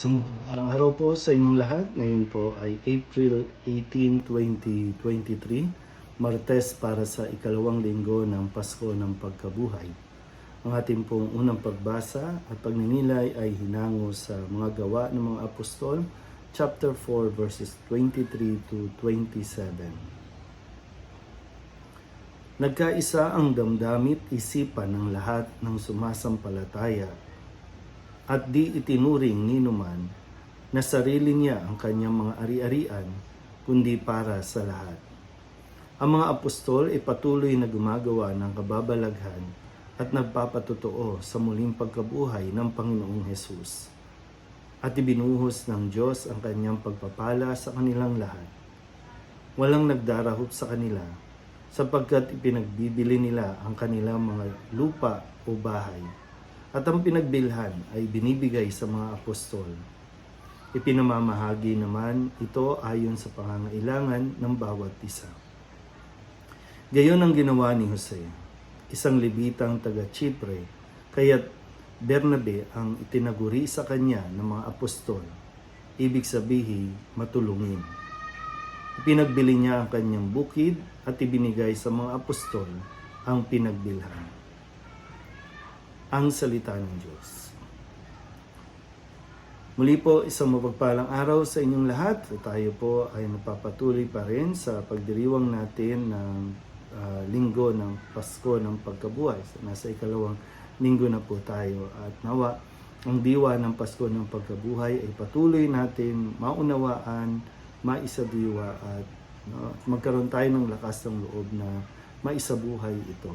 Magandang araw po sa inyong lahat. Ngayon po ay April 18, 2023, Martes para sa ikalawang linggo ng Pasko ng Pagkabuhay. Ang ating pong unang pagbasa at pagninilay ay hinango sa mga gawa ng mga apostol, chapter 4, verses 23 to 27. Nagkaisa ang damdamit isipan ng lahat ng sumasampalataya at di itinuring ni numan na sarili niya ang kanyang mga ari-arian, kundi para sa lahat. Ang mga apostol ay patuloy na gumagawa ng kababalaghan at nagpapatotoo sa muling pagkabuhay ng Panginoong Hesus. At ibinuhos ng Diyos ang kanyang pagpapala sa kanilang lahat. Walang nagdarahop sa kanila, sapagkat ipinagbibili nila ang kanilang mga lupa o bahay, at ang pinagbilhan ay binibigay sa mga apostol. Ipinamamahagi naman ito ayon sa pangangailangan ng bawat isa. Gayon ang ginawa ni Jose, isang Levitang taga-Chipre, kaya't Bernabe ang itinaguri sa kanya ng mga apostol, ibig sabihin matulungin. Ipinagbili niya ang kanyang bukid at ibinigay sa mga apostol ang pinagbilhan. Ang salita ng Diyos. Muli po, isang mapagpalang araw sa inyong lahat. Tayo po ay napapatuloy pa rin sa pagdiriwang natin ng linggo ng Pasko ng Pagkabuhay. So, nasa ikalawang linggo na po tayo. At nawa, ang diwa ng Pasko ng Pagkabuhay ay patuloy natin maunawaan, maisabiwa at magkaroon tayo ng lakas ng loob na maisabuhay ito.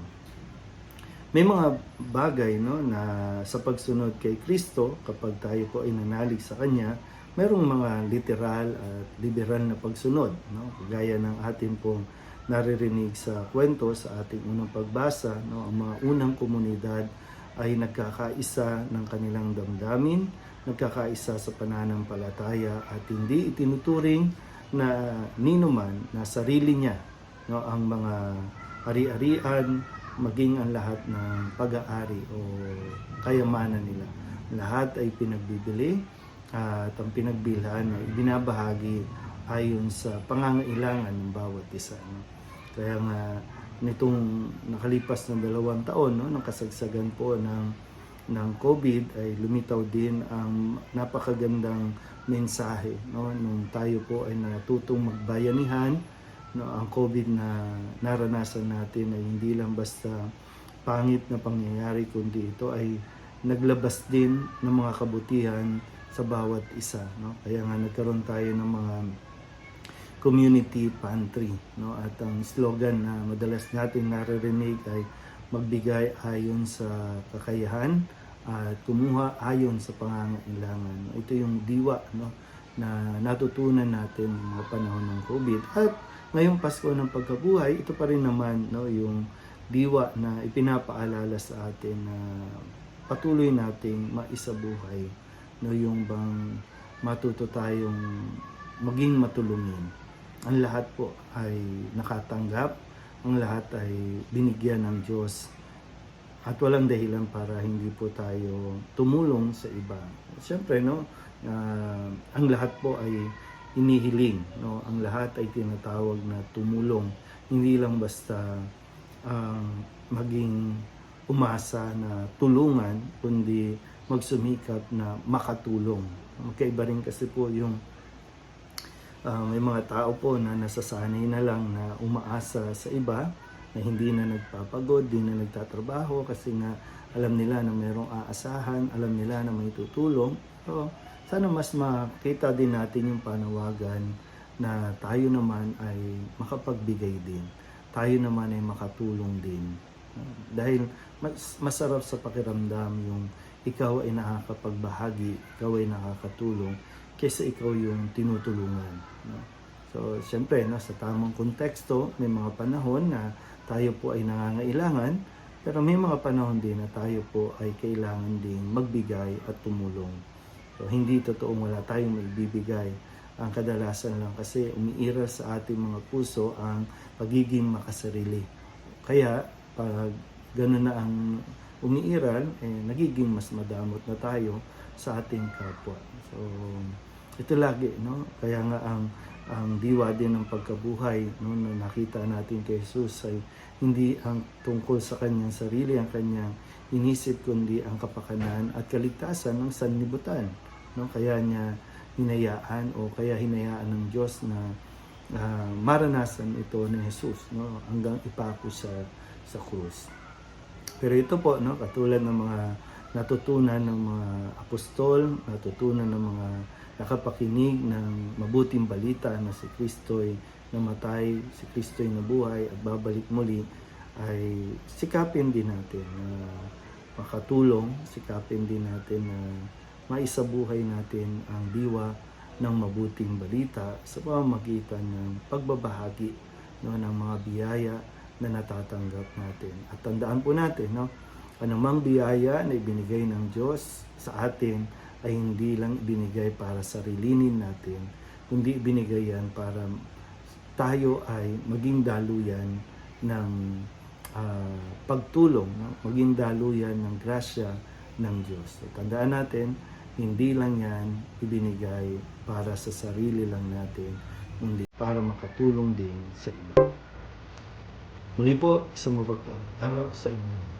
May mga bagay na sa pagsunod kay Kristo, kapag tayo po ay nanalig sa Kanya, mayroong mga literal at liberal na pagsunod. Gaya ng ating pong naririnig sa kwento sa ating unang pagbasa, ang mga unang komunidad ay nagkakaisa ng kanilang damdamin, nagkakaisa sa pananampalataya at hindi itinuturing na ninuman na sarili niya ang mga ari-arian, maging ang lahat ng pag-aari o kayamanan nila. Lahat ay pinagbibili at ang pinagbilhan ay binabahagi ayon sa pangangailangan ng bawat isa. Kaya nga nitong nakalipas ng 2 taon, ng kasagsagan po ng COVID ay lumitaw din ang napakagandang mensahe. Nung tayo po ay natutong magbayanihan, ang COVID na naranasan natin ay hindi lang basta pangit na pangyayari, kundi ito ay naglabas din ng mga kabutihan sa bawat isa. Kaya nga nagkaroon tayo ng mga community pantry. At ang slogan na madalas natin naririnig ay magbigay ayon sa kakayahan at kumuha ayon sa pangangailangan. Ito yung diwa na natutunan natin mga panahon ng COVID. At ngayong Pasko ng Pagkabuhay, ito pa rin naman yung diwa na ipinapaalala sa atin na patuloy nating maisabuhay. Yung bang matuto tayong maging matulungin. Ang lahat po ay nakatanggap, ang lahat ay binigyan ng Diyos. At walang dahilan para hindi po tayo tumulong sa iba. Siyempre, ang lahat po ay inihiling. Ang lahat ay tinatawag na tumulong. Hindi lang basta maging umasa na tulungan, kundi magsumikap na makatulong. Magkaiba rin kasi po yung may mga tao po na nasasanay na lang na umaasa sa iba, na hindi na nagpapagod, hindi na nagtatrabaho kasi nga alam nila na mayroong aasahan, alam nila na may tutulong. So, sana mas makita din natin yung panawagan na tayo naman ay makapagbigay din. Tayo naman ay makatulong din. Dahil masarap sa pakiramdam yung ikaw ay nakakapagbahagi, ikaw ay nakakatulong, kaysa ikaw yung tinutulungan. So, siyempre, sa tamang konteksto, may mga panahon na tayo po ay nangangailangan, pero may mga panahon din na tayo po ay kailangan din magbigay at tumulong. So, hindi totoong wala tayong maibibigay. Ang kadalasan lang kasi umiiral sa ating mga puso ang pagiging makasarili. Kaya, pag gano'n na ang umiiral, nagiging mas madamot na tayo sa ating kapwa. So, ito lagi, no? Kaya nga ang diwa din ng pagkabuhay, no, na nakita natin kay Jesus ay hindi ang tungkol sa kanyang sarili, ang kanyang inisip, kundi ang kapakanan at kaligtasan ng sanlibutan. No? Kaya niya hinayaan o kaya hinayaan ng Diyos na maranasan ito ni Jesus, no? Hanggang ipako sa krus. Pero ito po, no, katulad ng mga natutunan ng mga apostol, natutunan ng mga nakapakinig ng mabuting balita na si Kristo'y namatay, si Kristo'y nabuhay at babalik muli, ay sikapin din natin na makatulong, sikapin din natin na maisabuhay natin ang diwa ng mabuting balita sa pamamagitan ng pagbabahagi, no, ng mga biyaya na natatanggap natin. At tandaan po natin, no, anumang biyaya na ibinigay ng Diyos sa atin ay hindi lang ibinigay para sarilinin natin, kundi ibinigay yan para tayo ay maging daluyan ng pagtulong, no? Maging daluyan ng grasya ng Diyos. So, tandaan natin, hindi lang yan ibinigay para sa sarili lang natin, kundi para makatulong din sa iba. Muli po, isang mapagpalang araw sa inyo.